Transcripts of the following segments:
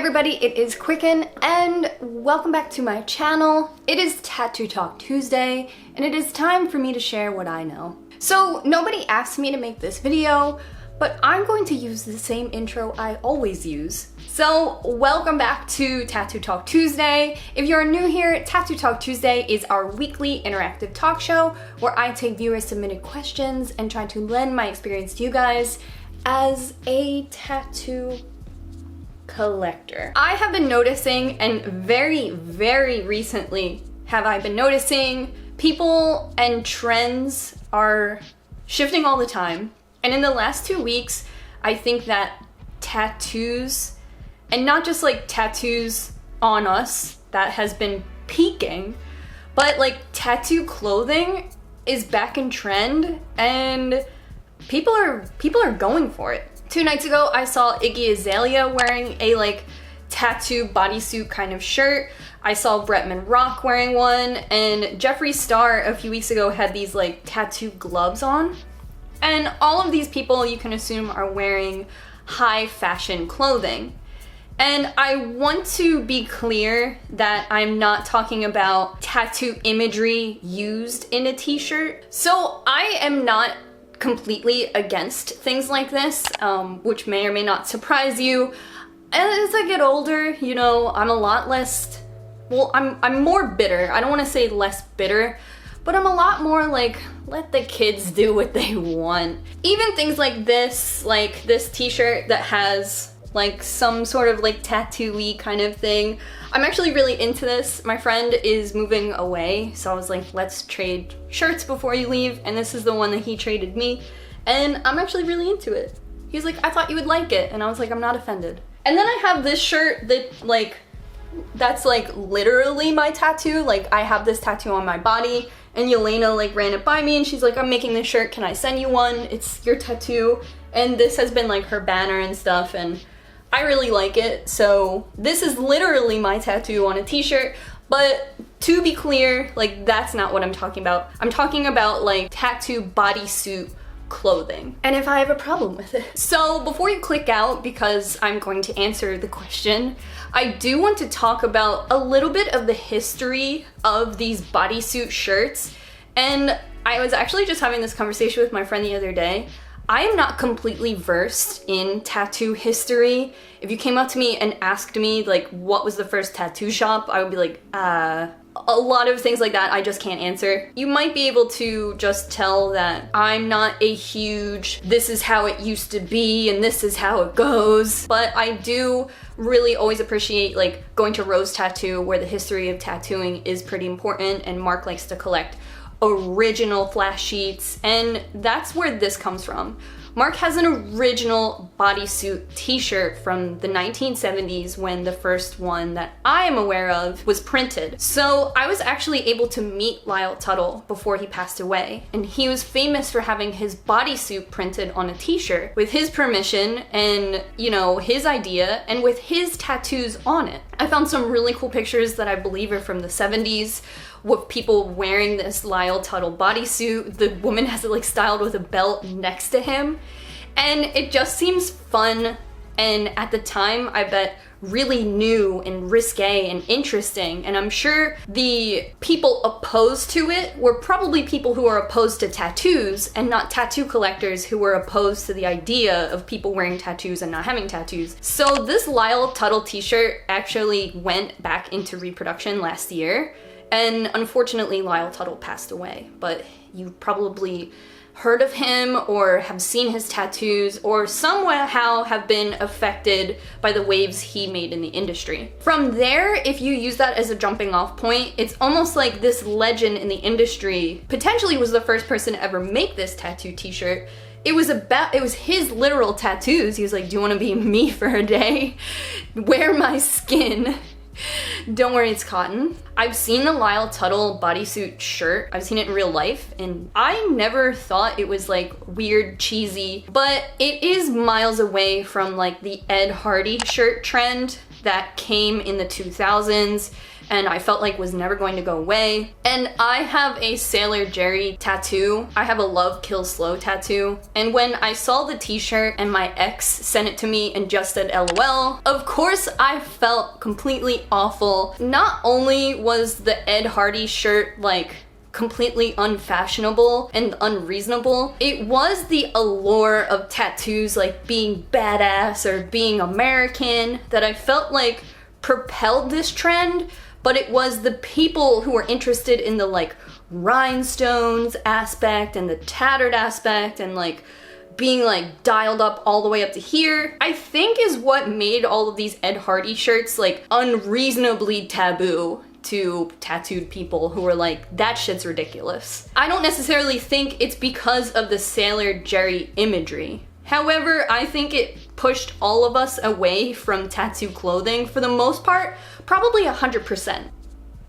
everybody, it is Qcknd and welcome back to my channel. It is Tattoo Talk Tuesday and it is time for me to share what I know. So nobody asked me to make this video, but I'm going to use the same intro I always use. So welcome back to Tattoo Talk Tuesday. If you're new here, Tattoo Talk Tuesday is our weekly interactive talk show where I take viewer submitted questions and try to lend my experience to you guys as a tattoo collector. I have been noticing, and very recently have I been noticing, people and trends are shifting all the time. And in the last 2 weeks, I think that tattoos, and not just like tattoos on us, that has been peaking, but like tattoo clothing is back in trend and people are going for it. 2 nights ago, I saw Iggy Azalea wearing a like tattoo bodysuit kind of shirt. I saw Bretman rock wearing one, and Jeffree Star a few weeks ago had these like tattoo gloves on. And all of these people, you can assume, are wearing high fashion clothing. And I want to be clear that I'm not talking about tattoo imagery used in a t-shirt. So I am not completely against things like this, which may or may not surprise you. As I get older, you know, I'm a lot less, well, I'm more bitter. I don't want to say less bitter, but I'm a lot more like, let the kids do what they want. Even things like this t-shirt that has like some sort of like tattoo-y kind of thing. I'm actually really into this. My friend is moving away, so I was like, let's trade shirts before you leave, and this is the one that he traded me, and I'm actually really into it. He's like, I thought you would like it, and I was like, I'm not offended. And then I have this shirt that like, that's like literally my tattoo. Like I have this tattoo on my body, and Yelena like ran it by me and she's like, I'm making this shirt, can I send you one? It's your tattoo. And this has been like her banner and stuff, and I really like it. So this is literally my tattoo on a t-shirt, but to be clear, like that's not what I'm talking about. I'm talking about like tattoo bodysuit clothing, and if I have a problem with it. So before you click out, because I'm going to answer the question, I do want to talk about a little bit of the history of these bodysuit shirts. And I was actually just having this conversation with my friend the other day. I am not completely versed in tattoo history. If you came up to me and asked me like what was the first tattoo shop, I would be like, a lot of things like that I just can't answer. You might be able to just tell that I'm not a huge, this is how it used to be and this is how it goes. But I do really always appreciate like going to Rose Tattoo, where the history of tattooing is pretty important, and Mark likes to collect original flash sheets, and that's where this comes from. Mark has an original bodysuit t-shirt from the 1970s when the first one that I am aware of was printed. So I was actually able to meet Lyle Tuttle before he passed away, and he was famous for having his bodysuit printed on a t-shirt with his permission and, you know, his idea, and with his tattoos on it. I found some really cool pictures that I believe are from the 70s with people wearing this Lyle Tuttle bodysuit. The woman has it like styled with a belt next to him, and it just seems fun, and at the time I bet really new and risque and interesting. And I'm sure the people opposed to it were probably people who are opposed to tattoos and not tattoo collectors who were opposed to the idea of people wearing tattoos and not having tattoos. So this Lyle Tuttle t-shirt actually went back into reproduction last year. And unfortunately, Lyle Tuttle passed away, but you probably heard of him or have seen his tattoos or somehow have been affected by the waves he made in the industry. From there, if you use that as a jumping off point, it's almost like this legend in the industry potentially was the first person to ever make this tattoo t-shirt. It was his literal tattoos. He was like, do you want to be me for a day? Wear my skin. Don't worry, it's cotton. I've seen the Lyle Tuttle bodysuit shirt. I've seen it in real life, and I never thought it was like weird, cheesy, but it is miles away from like the Ed Hardy shirt trend that came in the 2000s and I felt like was never going to go away. And I have a Sailor Jerry tattoo. I have a Love Kill Slow tattoo. And when I saw the t-shirt and my ex sent it to me and just said LOL, of course I felt completely awful. Not only was the Ed Hardy shirt like completely unfashionable and unreasonable, it was the allure of tattoos like being badass or being American that I felt like propelled this trend, but it was the people who were interested in the like rhinestones aspect and the tattered aspect and like being like dialed up all the way up to here, I think is what made all of these Ed Hardy shirts like unreasonably taboo to tattooed people who were like, that shit's ridiculous. I don't necessarily think it's because of the Sailor Jerry imagery. However, I think it pushed all of us away from tattoo clothing for the most part, probably 100%.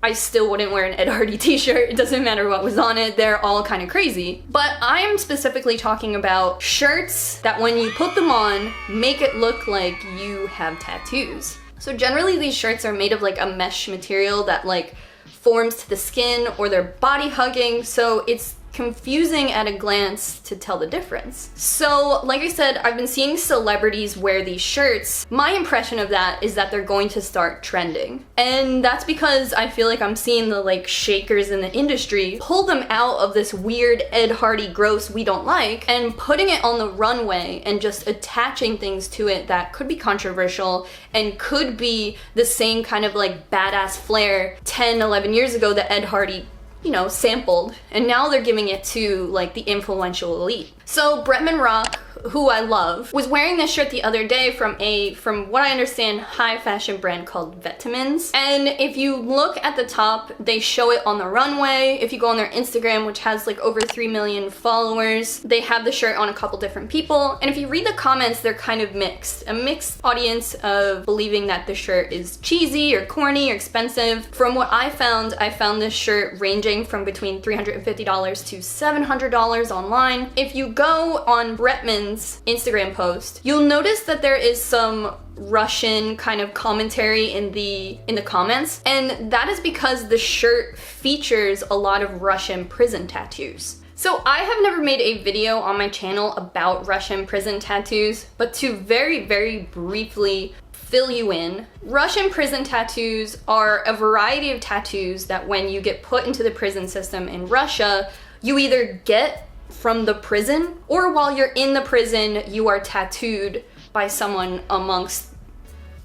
I still wouldn't wear an Ed Hardy t-shirt, it doesn't matter what was on it, they're all kind of crazy. But I'm specifically talking about shirts that when you put them on, make it look like you have tattoos. So generally these shirts are made of like a mesh material that like forms to the skin or they're body hugging, so it's confusing at a glance to tell the difference. So like I said, I've been seeing celebrities wear these shirts. My impression of that is that they're going to start trending. And that's because I feel like I'm seeing the like shakers in the industry pull them out of this weird Ed Hardy gross we don't like and putting it on the runway and just attaching things to it that could be controversial and could be the same kind of like badass flair 10, 11 years ago that Ed Hardy, you know, sampled, and now they're giving it to like the influential elite. So Bretman Rock, who I love, was wearing this shirt the other day from what I understand, high fashion brand called Vetements. And if you look at the top, they show it on the runway. If you go on their Instagram, which has like over 3 million followers, they have the shirt on a couple different people. And if you read the comments, they're kind of mixed. A mixed audience of believing that the shirt is cheesy or corny or expensive. From what I found this shirt ranging from between $350 to $700 online. If you go on Bretman's Instagram post, you'll notice that there is some Russian kind of commentary in the comments, and that is because the shirt features a lot of Russian prison tattoos. So I have never made a video on my channel about Russian prison tattoos, but to very, very briefly fill you in, Russian prison tattoos are a variety of tattoos that when you get put into the prison system in Russia, you either get from the prison, or while you're in the prison, you are tattooed by someone amongst,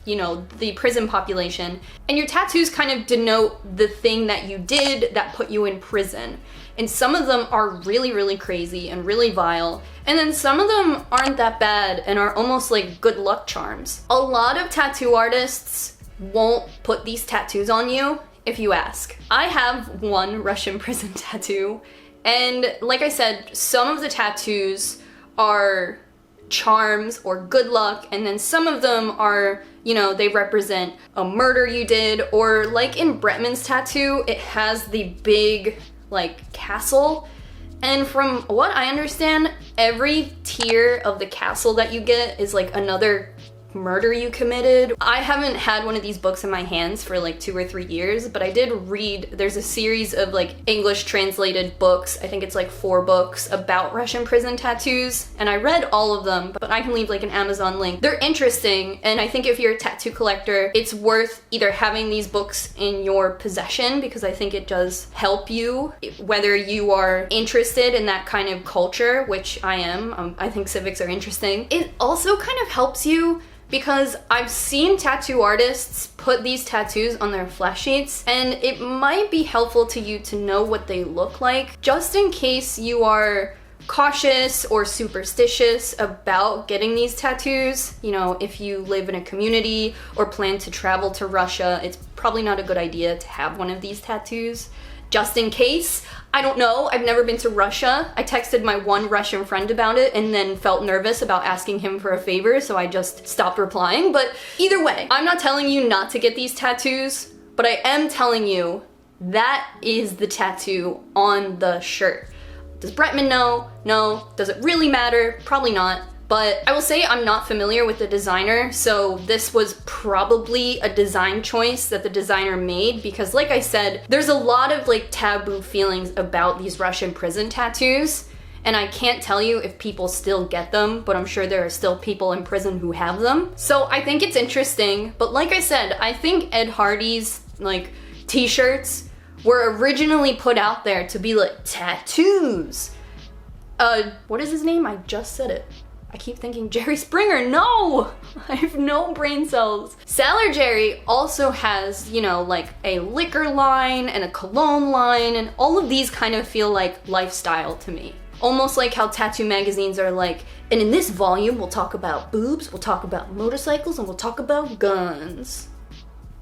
you know, the prison population. And your tattoos kind of denote the thing that you did that put you in prison. And some of them are really, really crazy and really vile. And then some of them aren't that bad and are almost like good luck charms. A lot of tattoo artists won't put these tattoos on you if you ask. I have one Russian prison tattoo. And like I said, some of the tattoos are charms or good luck, and then some of them are, you know, they represent a murder you did, or like in Bretman's tattoo, it has the big like castle. And from what I understand, every tier of the castle that you get is like another murder you committed. I haven't had one of these books in my hands for like 2 or 3 years, but I did read, there's a series of like English translated books, I think it's like 4 books about Russian prison tattoos, and I read all of them, but I can leave like an Amazon link. They're interesting, and I think if you're a tattoo collector, it's worth either having these books in your possession, because I think it does help you, whether you are interested in that kind of culture, which I am. I think civics are interesting. It also kind of helps you because I've seen tattoo artists put these tattoos on their flesh sheets, and it might be helpful to you to know what they look like, just in case you are cautious or superstitious about getting these tattoos. You know, if you live in a community or plan to travel to Russia, it's probably not a good idea to have one of these tattoos. Just in case. I don't know, I've never been to Russia. I texted my one Russian friend about it and then felt nervous about asking him for a favor, so I just stopped replying. But either way, I'm not telling you not to get these tattoos, but I am telling you that is the tattoo on the shirt. Does Bretman know? No. Does it really matter? Probably not. but I will say I'm not familiar with the designer, so this was probably a design choice that the designer made, because like I said, there's a lot of like taboo feelings about these Russian prison tattoos, and I can't tell you if people still get them, but I'm sure there are still people in prison who have them. So I think it's interesting, but like I said, I think Ed Hardy's like t-shirts were originally put out there to be like tattoos. What is his name? I just said it. I keep thinking Jerry Springer. No! I have no brain cells. Sailor Jerry also has, you know, like a liquor line and a cologne line, and all of these kind of feel like lifestyle to me. Almost like how tattoo magazines are like, and in this volume we'll talk about boobs, we'll talk about motorcycles, and we'll talk about guns.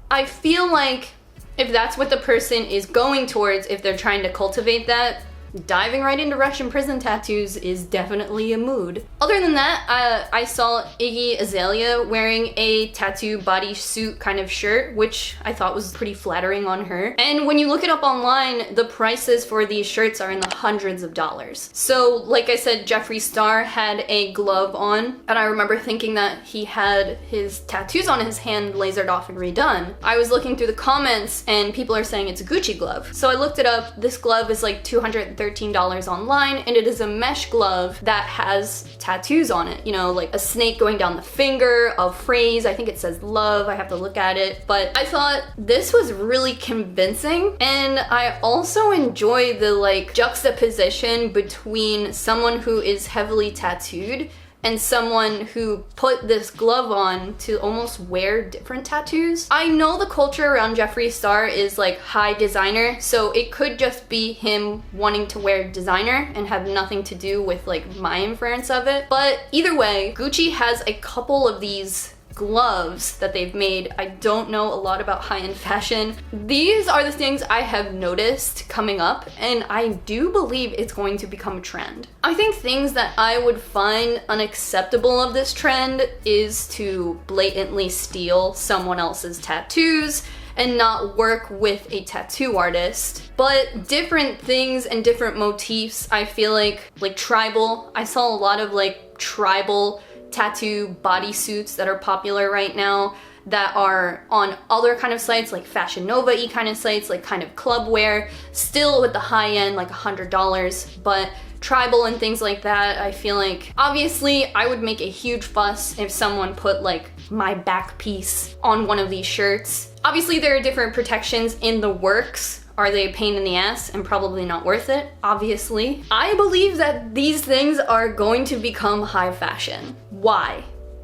I feel like if that's what the person is going towards, if they're trying to cultivate that, diving right into Russian prison tattoos is definitely a mood. Other than that, I saw Iggy Azalea wearing a tattoo bodysuit kind of shirt, which I thought was pretty flattering on her. And when you look it up online, the prices for these shirts are in the hundreds of dollars. So like I said, Jeffree Star had a glove on, and I remember thinking that he had his tattoos on his hand lasered off and redone. I was looking through the comments and people are saying it's a Gucci glove. So I looked it up. This glove is like $213 online, and it is a mesh glove that has tattoos on it. You know, like a snake going down the finger, a phrase, I think it says love, I have to look at it. But I thought this was really convincing, and I also enjoy the like juxtaposition between someone who is heavily tattooed and someone who put this glove on to almost wear different tattoos. I know the culture around Jeffree Star is like high designer, so it could just be him wanting to wear designer and have nothing to do with like my inference of it. But either way, Gucci has a couple of these gloves that they've made. I don't know a lot about high-end fashion. These are the things I have noticed coming up, and I do believe it's going to become a trend. I think things that I would find unacceptable of this trend is to blatantly steal someone else's tattoos and not work with a tattoo artist. But different things and different motifs, I feel like tribal. I saw a lot of like tribal tattoo bodysuits that are popular right now that are on other kind of sites like Fashion Nova-y kind of sites, like kind of club wear, still with the high end, like $100, but tribal and things like that, I feel like obviously I would make a huge fuss if someone put like my back piece on one of these shirts. Obviously there are different protections in the works. Are they a pain in the ass and probably not worth it? Obviously. I believe that these things are going to become high fashion. Why?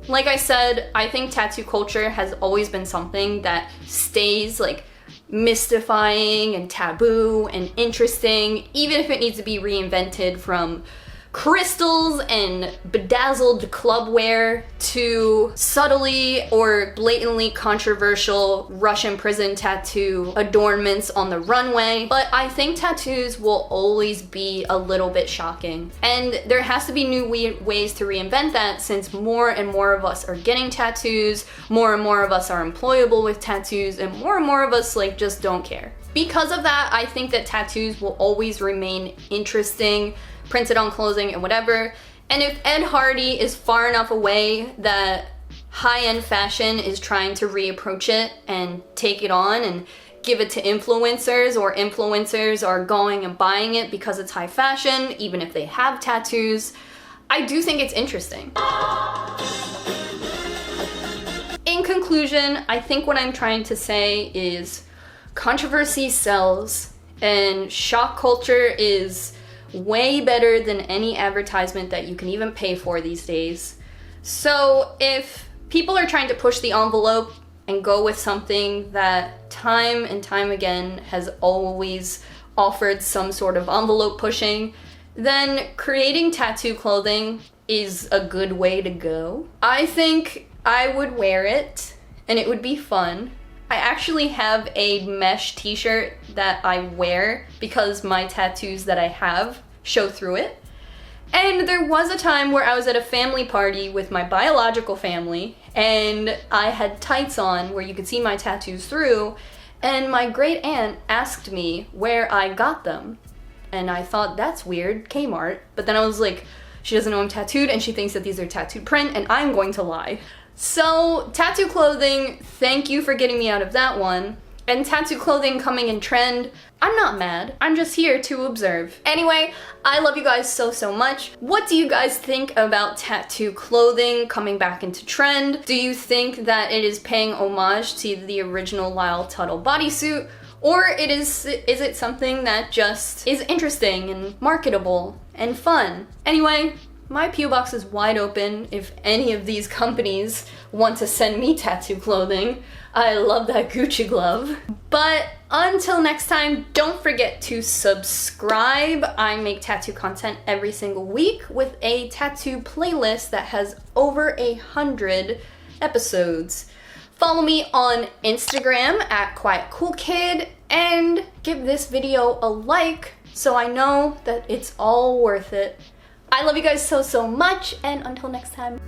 Like I said, I think tattoo culture has always been something that stays like mystifying and taboo and interesting, even if it needs to be reinvented from crystals and bedazzled clubwear to subtly or blatantly controversial Russian prison tattoo adornments on the runway. But I think tattoos will always be a little bit shocking, and there has to be new ways to reinvent that, since more and more of us are getting tattoos, more and more of us are employable with tattoos, and more of us like just don't care. Because of that, I think that tattoos will always remain interesting, printed on clothing and whatever. And if Ed Hardy is far enough away that high-end fashion is trying to reapproach it and take it on and give it to influencers, or influencers are going and buying it because it's high fashion, even if they have tattoos, I do think it's interesting. In conclusion, I think what I'm trying to say is controversy sells, and shock culture is way better than any advertisement that you can even pay for these days. So if people are trying to push the envelope and go with something that time and time again has always offered some sort of envelope pushing, then creating tattoo clothing is a good way to go. I think I would wear it and it would be fun. I actually have a mesh t-shirt that I wear because my tattoos that I have show through it. And there was a time where I was at a family party with my biological family, and I had tights on where you could see my tattoos through, and my great aunt asked me where I got them. And I thought, that's weird, Kmart. But then I was like, She doesn't know I'm tattooed and she thinks that these are tattooed print, and I'm going to lie. So tattoo clothing, thank you for getting me out of that one. And tattoo clothing coming in trend, I'm not mad. I'm just here to observe. Anyway, I love you guys so, so much. What do you guys think about tattoo clothing coming back into trend? Do you think that it is paying homage to the original Lyle Tuttle bodysuit? Or is it something that just is interesting and marketable and fun? Anyway, my PO box is wide open if any of these companies want to send me tattoo clothing. I love that Gucci glove. But until next time, don't forget to subscribe. I make tattoo content every single week with a tattoo playlist that has over 100 episodes. Follow me on Instagram at Qcknd and give this video a like so I know that it's all worth it. I love you guys so, so much, and until next time.